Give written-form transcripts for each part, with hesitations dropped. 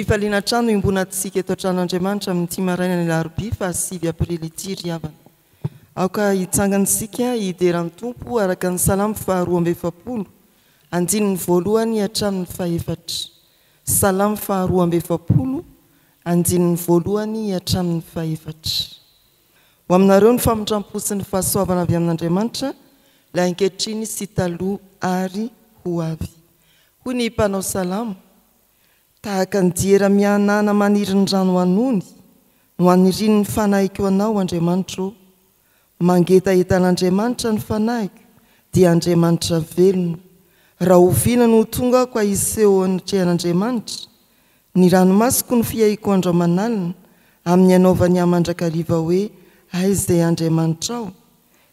fifaliana trano imbonatsika eto an-tranon'Andriamanitra amin'ny ity maraina ny alarobia fa 7 aprily ity riavana. Aoka hitsangantsika hideran'ny tompo araka ny salamo faharoa amby efapolo andininy voalohany hatramin'ny fahaefatra. Salamo faharoa amby efapolo andininy voalohany hatramin'ny fahaefatra. Ho aminareo ny famindrampo sy ny fahasoavana avy amin'Andriamanitra ilay ankehitriny sy taloha ary ho avy. Hoy ny mpanao salamo: tahaka ny diera mianana maniry ny rano anony no aniriny ny fanahiko anao Andriamanitra. Mangeta etan'Andriamanitra ny fanahiko dia Andriamanitra velona. Raha oviana no tonga ko iseho an'Andriamanitra, ny ranomasiko ny fiaiko andro amanalina amin'ny anaovany amandrakariva hoe aizay Andriamanitra ao.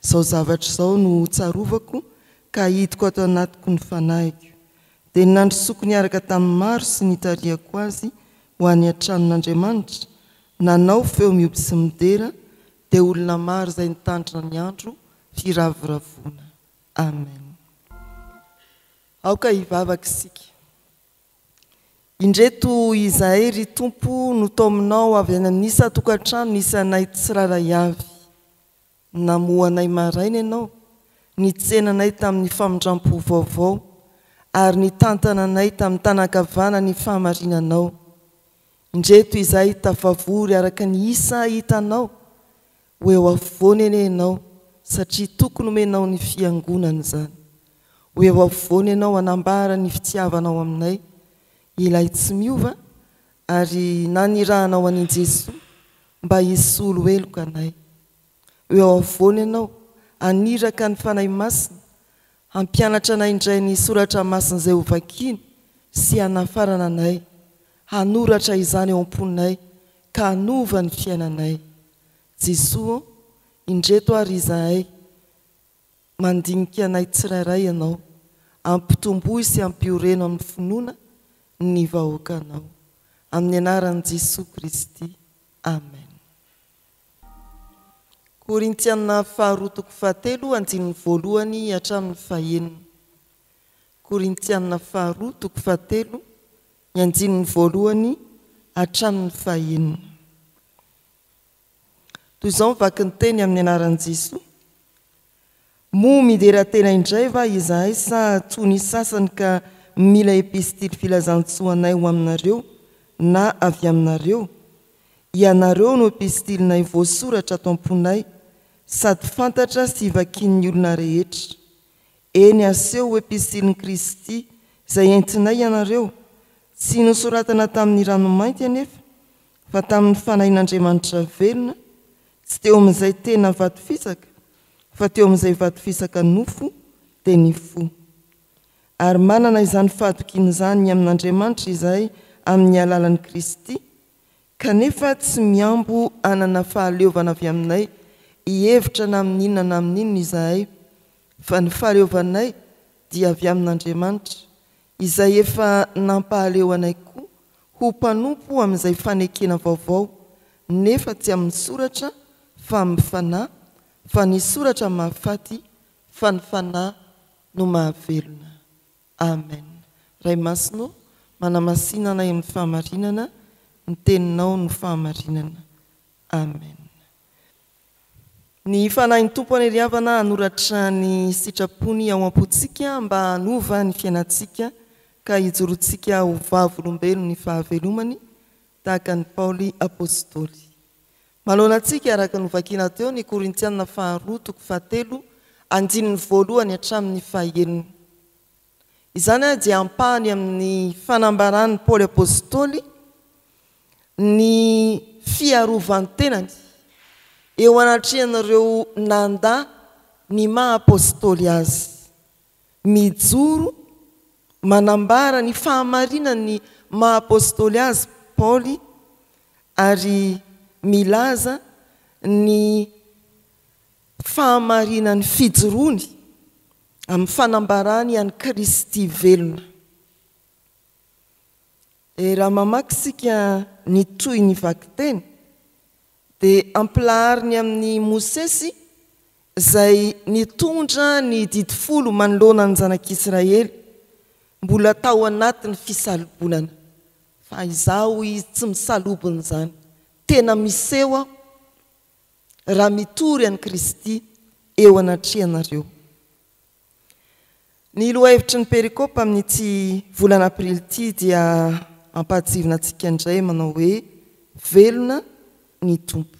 Izao zavatra izao no tsarovako ka hitako ato anatiko ny fanahiko. Dia nandro sokony araka tamin'ny maro sy nitariako azy ho any an-tranon'Andriamanitra, nanao feo miompy sy midera, dia olona maro izay nitandrina ny andro firavoravoana. Amen. Aoka hivavaka isika. Indreto izahay ry Tompo no taominao avy any anisa tokantrano nisy anay tsiraray avy. Namoanay maraina ianao, nitsenanay tamin'ny famindrampo vaovao, ary nitantananay tamin'ny tanakavana ny fahamarinanao. Indreto izahay tafavory araka ny isa hitanao, ho eo afovoany enao satria tokony omenao ny fiangonana izany. Ho eo afovoany ianao hanambara ny fitiavanao aminay, ilay tsy miova, ary nanirahanao an'i Jesoa mba hisolo heloka anay. Ho eo afovoany ianao aniraka ny fanahy masina, hampianatra anay indray ny soratra masina izay hovakiany sy hanafarana anay, hanoratra izany eo am-ponay ka hanova ny fiainanay. Jesoa, indreto ary izahay mandinika anay tsirairay ianao, ampitomboy sy ampioreno amin'ny finoana ny vahoakanao. Amin'ny anaran'i Jesoa Kristy. Amen. Korintiana faharoa toko fahatelo andininy voalohany hatramin'ny fahaenina. Korintiana faharoa toko fahatelo andininy voalohany hatramin'ny fahaenina. Toy izao mivaky ny teny amin'ny anaran'i Jesoa: moa midera tena indray va izahay sa toy ny sasany ka mila epistily filazantsoanay ho aminareo na avy aminareo? Ianareo no epistilinay voasoratra ato am-ponay, sady fantatra sy vakian'ny olona rehetra. Eny aseho ho epistilin'i Kristy izay entinay ianareo, tsy nosoratana tamin'ny ranomainty anefa, fa tamin'ny fanahin'Andriamanitra velona, tsy teo amin'izay tena vato fisaka, fa teo amin'izay vato fisaka nofo dia ny fo. Ary manana izany fahatokiny izany amin'Andriamanitra izahay amin'ny alalan'i Kristy, kanefa tsy miambo anana fahaleovana avy aminay hihevitra na amin'inona na amin'inona izahay, fa ny fahaleovanay dia avy amin'Andriamanitra, izay efa nampahaleo anay koa ho mpanompo amin'izay fanekena vaovao, nefa tsy amin'ny soratra fa amin'ny fanahy, fa ny soratra mahafaty, fa ny fanahy no mahavelona. Amen. Ray masino manamasina anay amin'ny fahamarinana, ny teninao ny fahamarinana. Amen. Ny fanahin'ny Tompo any riavana hanoratra ny sitrapony ao am-pontsika mba hanova ny fiainantsika ka hijorontsika ho vavolombelona ny fahavelomany tahaka ny Paoly apôstôly. Maloanantsika araka ny vakiana teo ny Korintiana faharoa toko fahatelo andininy voalohany hatramin'ny fahaenina. Izany dia ampahany amin'ny fanambarany Paoly apôstôly ny fiarovan-tenany eo anatrehan'ireo nanda ny maha-apôstôly azy, mijoro manambara ny fahamarinany maha-apôstôly azy Paoly, ary milaza ny fahamarinany fijoroany amin'ny fanambarany an'i Kristy velona. Raha mamaky sika ny troy ny vaky teny, dia ampilahariny amin'ny Mosesy izay nitondra ny didifolo manoloana ny zanak'Israely mbola tao anatin'ny fisalibonana. fa izaho izy tsy misalobony zany tena miseho aho raha mitory any Kristy eo anatrianareo. Ny lohahevitry ny perikôpa amin'ity volana aprily ity dia ampahajivina antsika indray manao hoe velona ny tompo.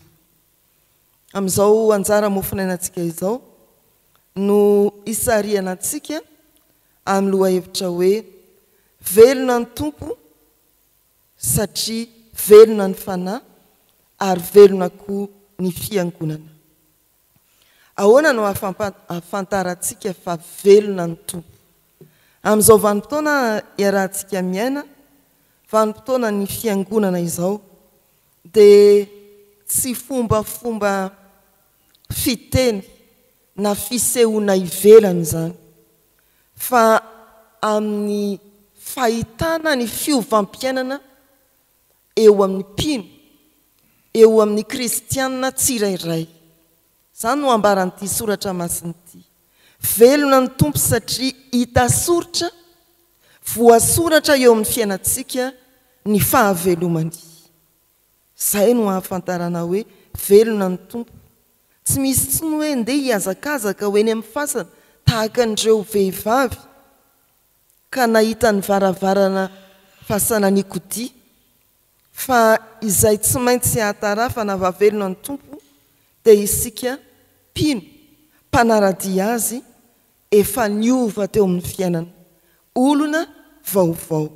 Amin'izao anjara mofinainantsika izao no isariana antsika amin'ny lohahevitra hoe velona ny tompo satria velona ny fanahy ary velona koa ny fiangonana. Ahoana no ahafantarantsika fa velona ny tompo? Amin'izao vanim-potoana iarahantsika miaina, vanim-potoana ny fiangonana izao, dia tsy fombafomba fiteny na fisehoana ivelany izany, fa amin'ny fahitana ny fiovampiainana eo amin'ny mpino, eo amin'ny kristianina tsirairay. Izany no ambaran'ity soratra masin'ity. Velona ny tompo satria hita soratra, voasoratra eo amin'ny fiainantsika ny fahavelomany. Izay no ahafantarana hoe velona ny tompo. Tsy misy tsony hoe ndeha hiazakazaka ho eny amin'ny fasana tahaka an'ireo vehivavy ka nahita ny varavarana fasana Nikodia, fa izay tsy maintsy ahatarafa na vavelona ny tompo dia isika mpino mpanaradia azy efa niova teo amin'ny fiainana, olona vaovao.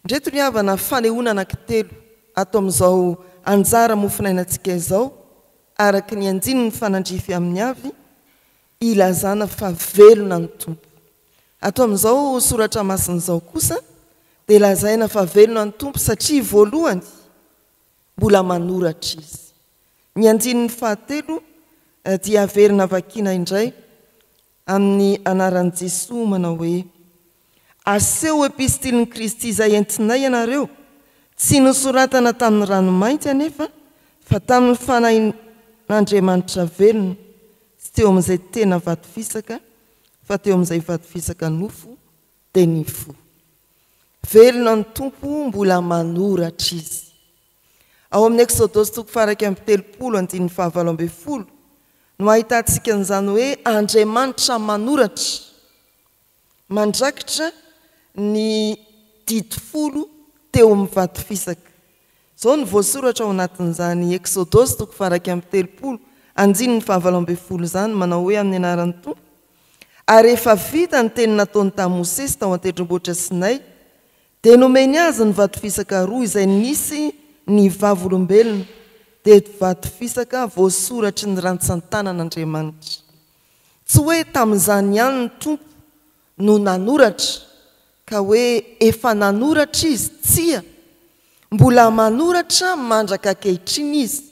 Ndreto ry havana fanehoana anankitelo ato amin'izao anjara mofinainantsika izao, araka ny andiny ny fanandrify amin'ny avy, ilazana fa velona ny tompo. Ato amin'izao soratra masin'izao kosa dia lazaina fa velona ny tompo satria voalohany mbola manoratra izy. Ny andiny ny fahatelo dia averina vakiana indray amin'ny anaran'i Jesosy manao hoe aseho epistiliny Kristy izay entinay ianareo, tsy nosoratana tamin'ny ranomainty anefa fa tamin'ny fanahin'Andriamanitra velona, tsy teo amin'izay tena vato fisaka fa teo amin'izay vato fisaka nofo dia ny fo. Velona ny tompo mbola manoratra izy. Ao amin'ny Exodosy 3:30 no ahitantsika an'izany hoe Andriamanitra manoratra, mandrakitra ny didi folo teo amin'ny vato fisaka. Izao ny voasoratra ao anatin'izany Exodosy 3:30 izany manao hoe amin'ny anaran'ny tompo, ary efa vita ny teny nataony tamin'i Mosesy tao an-tendrombohitra Sinay, dia nomeny azy ny vato fisaka roa izay nisy ny vavolombelona, dia vato fisaka voasoratry ny rantsan-tanan'Andriamanitra. Tsy hoe tamin'izany ihany ny tompo no nanoratra, ka hoe efa nanoratra izy, tsia, mbola manoratra mandraka ankehitriny izy,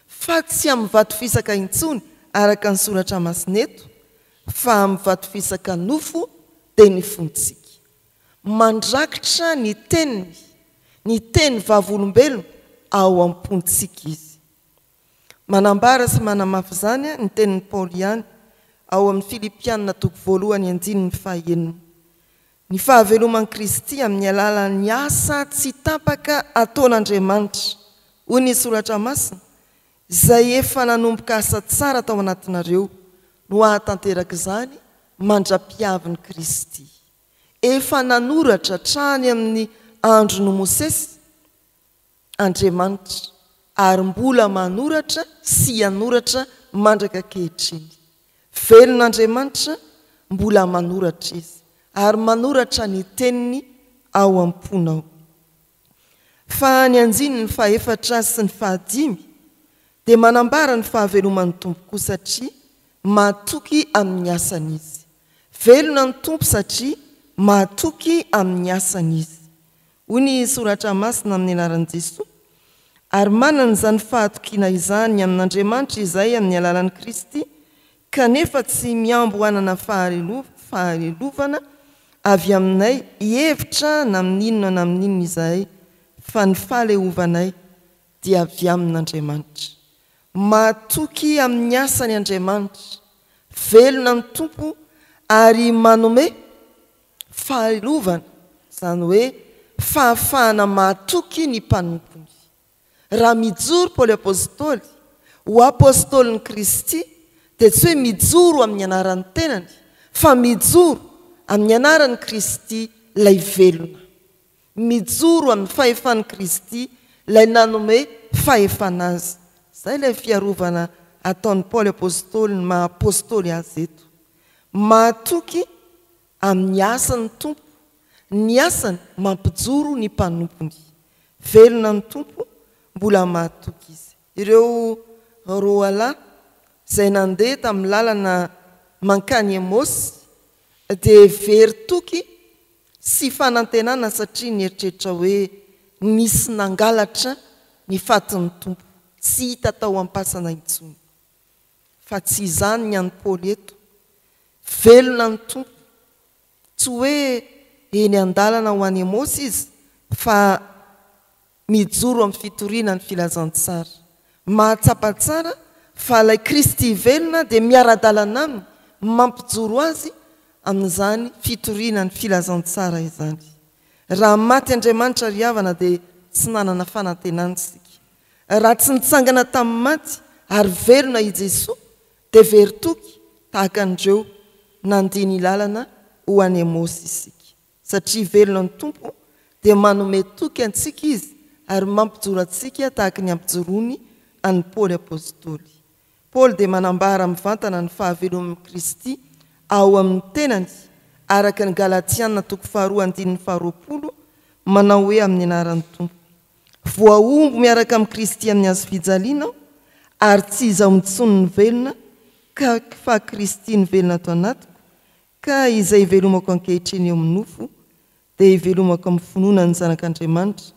fa tsy amin'ny vato fisaka intsony araka ny soratra masineto, fa amin'ny vato fisaka nofo dia ny fontsika. Mandrakitra ny teny vavolombelona ao am-pontsika izy. Manambara sy manamafy izany ny tenin'ny Paoly ihany ao amin'ny Filipianina 1:5. Ny fahaveloman'i Kristy amin'ny alalan'ny asa tsy tapaka ataon'Andriamanitra, hoy ny soratra masina, izay efa nanomboka asa tsara tao anatinareo no ahatanteraka izany mandra-piavin'i Kristy. Efa nanoratra trany amin'ny andro no Mosesy Andriamanitra, ary mbola manoratra sy hanoratra mandraka ankehitriny. Velon'Andriamanitra mbola manoratra izy, ary manoratra ny teniny ao am-ponao. Fa ny anjiny ny fahaefatra sy ny fahadimy dia manambara ny fahaveloman'ny tompo koa satria mahatoky amin'ny asany izy. Velona ny tompo satria mahatoky amin'ny asany izy. Hoy ny soratra masina amin'ny anaran'i Jesosy, ary manana izany fahatokiana izany amin'Andriamanitra izay amin'ny alalan'i Kristy, kanefa tsy miambo hanana faharelovana avy aminay hevitra na amin'inona na amin'inona izahay, fa ny fahalehovanay dia avy amin'Andriamanitra. Mahatoky amin'ny asany Andriamanitra, velona ny tompo ary manome faharelovana, izany hoe fahafahana mahatoky ny mpanompony. Raha mijoro Paoly apôstôly ho apôstôlin'ny Kristy dia tsy hoe mijoro amin'ny anaran'ny tenany fa mijoro amin'ny anaran'ny Kristy lay velona, mijoro amin'ny fahefan'ny Kristy lay nanome fahefana azy. Zay ilay fiarovana ataon'ny Paoly apôstôly ny maha-apôstôly azy eto. Mahatoky amin'ny asan'ny tompo, ny asany mampijoro ny mpanompony. Velona ny tompo mbola mahatoky izy. Ireo roa lahy izay nandeha tamin'ny lalana mankany Emôsy dia very toky sy fanantenana satria nieritreritra hoe nisy nangalatra ny fatin'ny tompo, tsy hita tao ampasana intsony. Fa tsy izany ny an'ny Paoly eto. Velona ny tompo, tsy hoe eny an-dalana ho any Emôsy izy fa mijoro amin'ny fitoriana ny filazantsara. Mahatsapa tsara fa ilay Kristy velona dia miara-dalana aminy, mampijoro azy amin'izany fitoriana ny filazantsara izany. Raha maty Andriamanitra ry havana dia tsy nanana fanantenana isika. Raha tsy nitsangana tamin'ny maty ary velona i Jesosy dia very toky tahaka andreo nandiha ny lalana ho any Emôsy isika. Satria velona ny tompo dia manome toky antsika izy ary mampijoro antsika tahaka ny ampijorony an'ny Paoly apôstôly. Paoly dia manambara mivantana ny fahaveloman'i Kristy ao amin'ny tenany araka ny Galatiana 2:2-20 manao hoe amin'ny anaran'ny tompo. Voaombo miaraka amin'ny Kristy amin'ny hazo fijaliana ary tsy izaho mitsony ny velona fa Kristy ny velona ato anatiko, ka izay ivelomako ankehitriny eo amin'ny nofo dia ivelomako amin'ny finoana ny zanak'Andriamanitra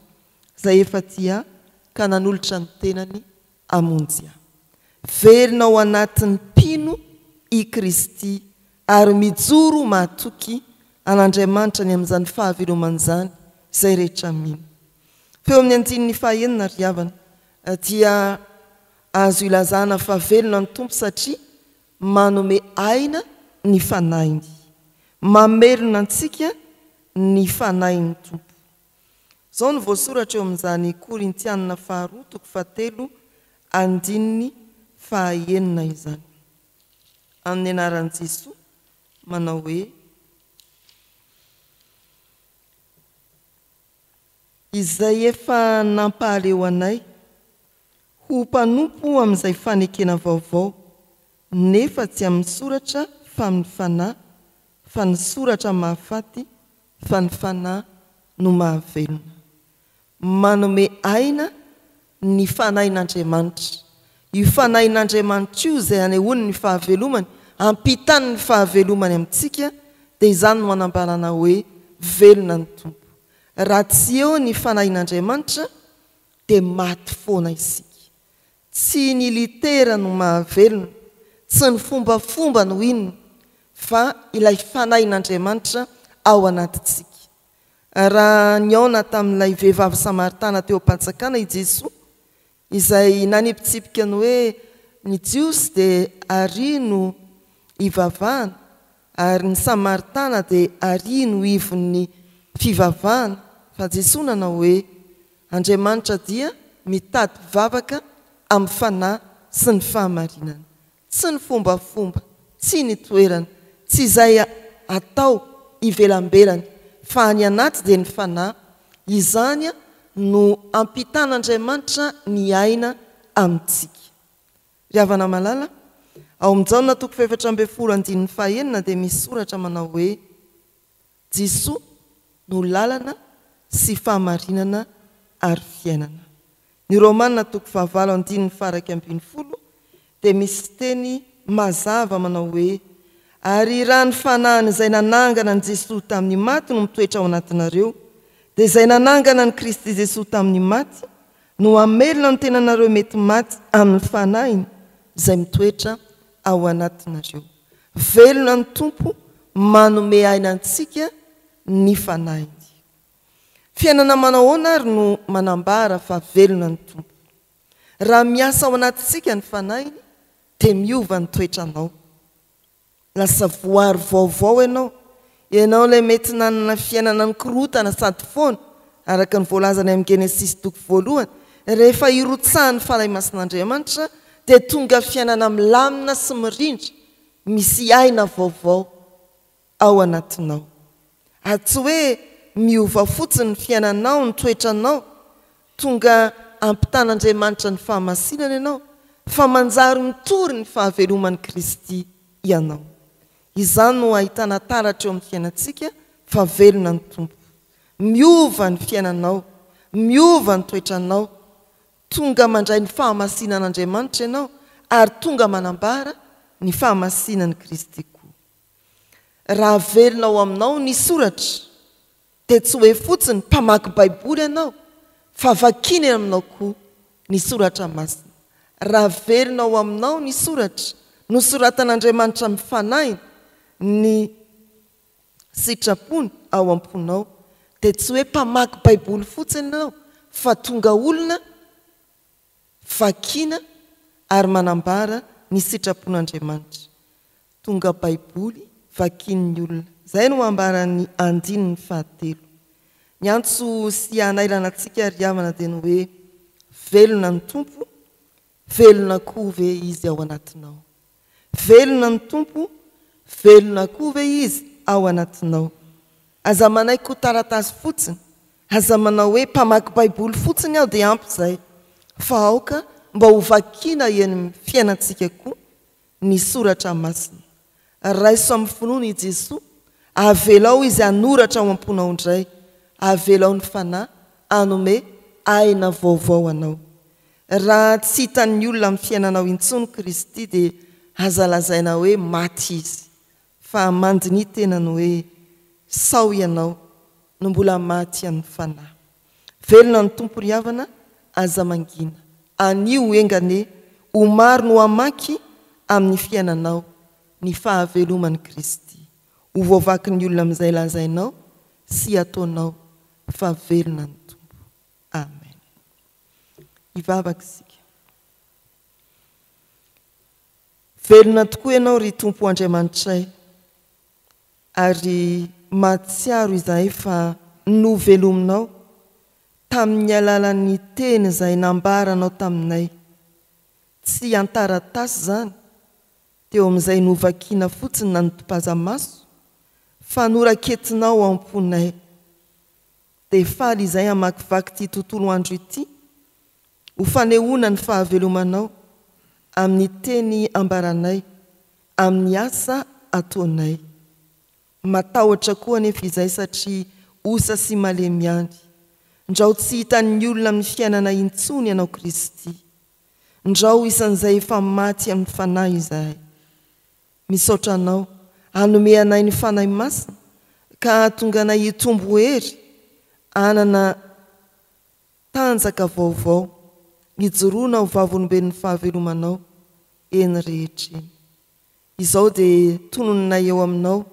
izay efa tia ka nanolotra ny tenany amonjy ahy. Velona ao anatin'ny mpino i Kristy ary mijoro mahatoky an'Andriamanitra ny amin'izany fahaveloman'izany izay rehetra mino. Feo amin'ny andininy fahaenina ry havana dia azo ilazana fa velona ny tompo satria manome aina ny fanahiny, mamelona antsika ny fanahiny tompo. Zao ny voasoratra eo amin'izany Korintianina 2:3-5 izany. Amin'ny anaran'i Jesosy manao hoe: izay efa nampahaleo anay ho mpanompo amin'izay fanekena vaovao, nefa tsy amin'ny soratra fa amin'ny fanahy, fa ny soratra mahafaty, fa ny fanahy no mahavelona. Manome aina ny fanahin'Andriamanitra. Io fanahin'Andriamanitra io izay anehoany ny fahavelomany, ampitany ny fahavelomany amintsika, dia izany no anambarana hoe velona ny tompo. Raha tsy eo ny fanahin'Andriamanitra dia maty foana isika. Tsy ny litera no mahavelona, tsy ny fombafomba no inona, fa ilay fanahin'Andriamanitra ao anatitsika. Raha niaona tamin'ilay vehivavy Samaritana teo am-panjakana i Jesosy, izay nanipitsipika ny hoe ny Jiosy dia ary no ivavahana ary ny Samaritana dia ary no ivon'ny fivavahana, fa Jesosy nanao hoe Andriamanitra dia mitady mpivavaka amin'ny fanahy sy ny fahamarinana. Tsy ny fombafomba, tsy ny toerana, tsy izay atao ivelambelany, fa ny anaty dia ny fanahy. Izany no ampitan'Andriamanitra ny aina amintsika. Ry havana malala, ao amin'ny Jaona 4:5 dia misy soratra manao hoe Jesosy no lalana sy fahamarinana ary fiainana. Ny Romanina 5:20 dia misy teny mazava manao hoe ary raha ny fanahiny izay nanangana ny Jesosy tamin'ny maty no mitoetra ao anatinareo, dia izay nanangana ny Kristy Jesosy tamin'ny maty no amelona ny tenanareo mety maty amin'ny fanahiny izay mitoetra ao anatinareo. Velona ny tompo manome aina antsika ny fanahiny. Fiainana manao ahoana ary no manambara fa velona ny tompo. Raha miasa ao anatintsika ny fanahiny dia miova ny toetranao. Lasa voary vaovao ianao ilay mety nanana fiainana ny korotana sady foana araka ny voalazany amin'ny Genesis toko voalohany rehefa irotsahan'ny fanahy masin'Andriamanitra dia tonga fiainana milamina sy mirindra misy aina vaovao ao anatinao tsy hoe miova fotsiny ny fiainanao ny toetranao tonga ampitan'Andriamanitra ny fahamasinana ianao fa manjary mitory ny fahaveloman'i Kristy ianao izany no ahitana taratra eo amin'ny fiainantsika fa velona ny tompo miova ny fiainanao miova ny toetranao tonga mandray ny fahamasinan'Andriamanitra ianao ary tonga manambara ny fahamasinan'i Kristy koa raha velona ao aminao ny soratra dia tsy hoe fotsiny mpamaky baiboly ianao fa vakiny aminao koa ny soratra masina raha velona ao aminao ny soratra nosoratan'Andriamanitra mifanahy ny sitrapony ao am-ponao dia tsy hoe mpamaky baiboly fotsiny ianao fa tonga olona vakina ary manambara ny sitrapon'Andriamanitra tonga baiboly vakin'ny olona zay no ambarany andininy fahatelo ny antso sy anailana antsika ry havana dia ny hoe velona ny tompo velona koa ve izy ao anatinao velona ny tompo velona koa ve izy ao anatinao aza manay koa taratasy fotsiny aza manao hoe mpamaky baiboly fotsiny aho dia ampy zay fa aoka mba ho vakina eny fiainantsika koa ny soratra masina raiso amin'ny finoana i Jesoa avelao izy anoratra ao am-ponao indray avelao ny fanahy anome aina vaovao anao raha tsy hitan'ny olona amin'ny fiainanao intsony Kristy dia aza lazaina hoe maty izy fa mandiny tena ny hoe sao ianao no mbola maty amin'ny fanahy velona ny tompo ry havana aza mangina anio engane ho maro no hamaky amin'ny fiainanao ny fahaveloman'i Kristy ho voavaky ny olona amin'izay lazainao sy ataonao fa velona ny tompo amen ivavaka isika velona tokoa ianao ry tompo Andriamanitray ary mahatsiaro izahay fa novelominao tamin'ny alalan'ny teny izay nambaranao taminay tsy antaratasy zany teo amin'izay novakiana fotsiny na notopaza-maso fa noraketinao ao am-ponay dia faly izay hamakivaky ity tontolo andro ity ho fanehoana ny fahavelomanao amin'ny teny ambaranay amin'ny asa ataonay matahotra koa anefa izay satria osa sy malemy andry ndrao tsy hitan'ny olona amin'ny fiainana intsony ianao Kristy ndrao isan'izay efa maty amin'ny fanahy izahay misaotra anao hanome anay ny fanahy masina ka tonga anay hitombo hery anana tanjaka vaovao hijoroana ho vavolombelon'ny fahavelomanao eny rehetra eny izao dia tonononay eo aminao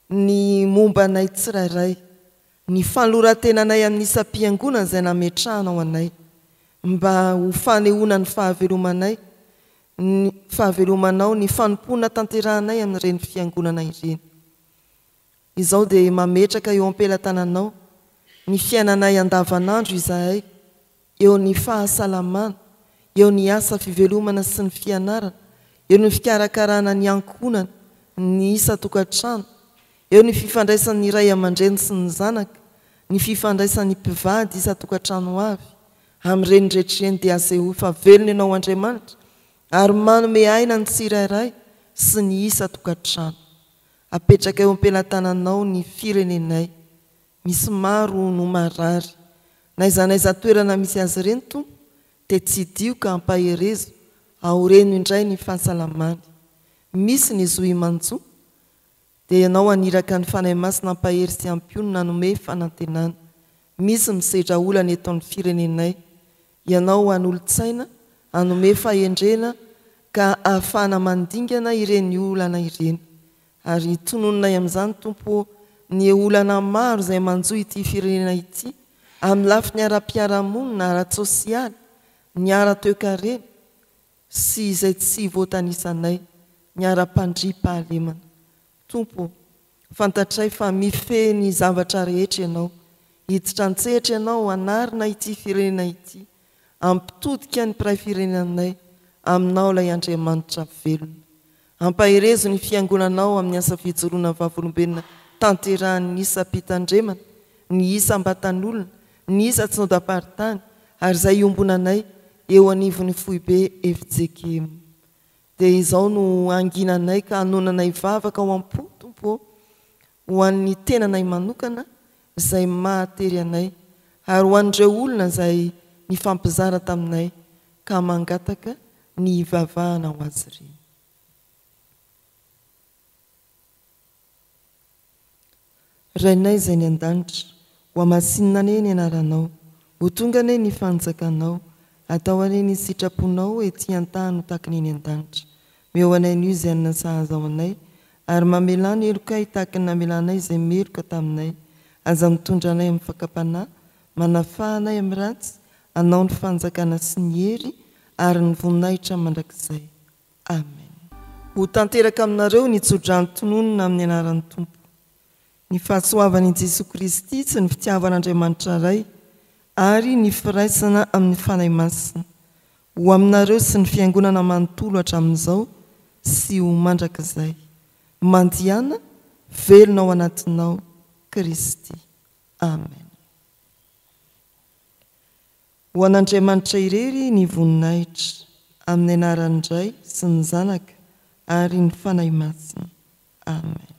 ny momba anay tsirairay ny fanolorantenanay amin'ny isam-piangonana izay nametrahanao anay mba ho fanehoana ny fahavelomanay ny fahavelomanao ny fanompoana tanterahanay amin'ireny fiangonana ireny izao dia mametraka eo am-pelatananao ny fiainanay andavanandro izahay eo ny fahasalamana eo ny asa fivelomana sy ny fianarana eo ny fikarakarana ny ankonana ny isa-tokantrano eo ny fifandraisan'ny ray aman-dreny sy ny zanaka ny fifandraisan'ny mpivady isa-tokantrano avy amin'ireny rehetreny dia aseho fa velona ianao Andriamanitra ary manome aina ny tsirairay sy ny isa-tokantrano apetraka eo am-pelatananao ny firenenay misy maro no marary naizanaiza toerana misy azy ireny tompo dia tsy dio ka ampaherezo aoreno indray ny fahasalamany misy ny zo imanjo dia ianao aniraka ny fanahy masina ampahery sy ampionona nanome fanantenana misy misedra olana eto amin'ny firenenay ianao an'olon-tsaina anome fahendrena ka ahafahana mandingana ireny olana ireny ary tonononay amin'izany tompo ny olana maro izay manjo ity firenena ity amin'ny lafiny ara-piarahamonina ara-tsosialy ny ara-toekarena sy izay tsy voatanisanay ny ara-pandriam-pahalemana tompo fantatray fa mifehy ny zavatra rehetra ianao hiditra an-tsehatra ianao anarina ity firenena ity ampitodika ny mpiray firenenanay aminao ilay Andriamanitra velona ampahirezo ny fiangonanao amin'ny asa fijoroana vavolombelona tanterahan'ny isa mpitandremana ny isa ambatan'olona ny isa tsy nodam-paritany ary izay iombonanay eo anivon'ny foibe efijekemo dia izao no anginanay ka hanonanay vavaka ao am-potompo ho an'ny tenanay manokana izay mahatery anay ary ho an'ireo olona izay ny fampizara taminay ka mangataka ny ivavahana ho azy ireny. Rainay izay ny an-danitra ho amasinina ane ny anaranao ho tonga ane ny fanjakanao atao ane ny sitraponao ety an-tany ho takiny eny an-danitra meo anay ny izay anina sahaza ao anay ary mamelana elokay tahaka ny namelanay izay meloka taminay aza mitondra anay amin'ny fakapanahy manafahanay amin'ny ratsy anao ny fanjakana sy ny hery ary ny voninahitra mandrakizay. Amen. Ho tanteraka aminareo ny tsodrano-tononona amin'ny anaran'ny Tompo. Ny fahasoavan'i Jesosy Kristy sy ny fitiavan'Andriamanitra ray ary ny firaisana amin'ny fanahy masina ho aminareo sy ny fiangonana manontolo hatramin'izao sy ho mandrakizay. Mandiana velona ao anatinao Kristy. Amen. Ho an'Andriamanitra irery ny voninahitra amin'ny anaran'ny Ray sy ny Zanaka ary ny fanahy masina. Amen.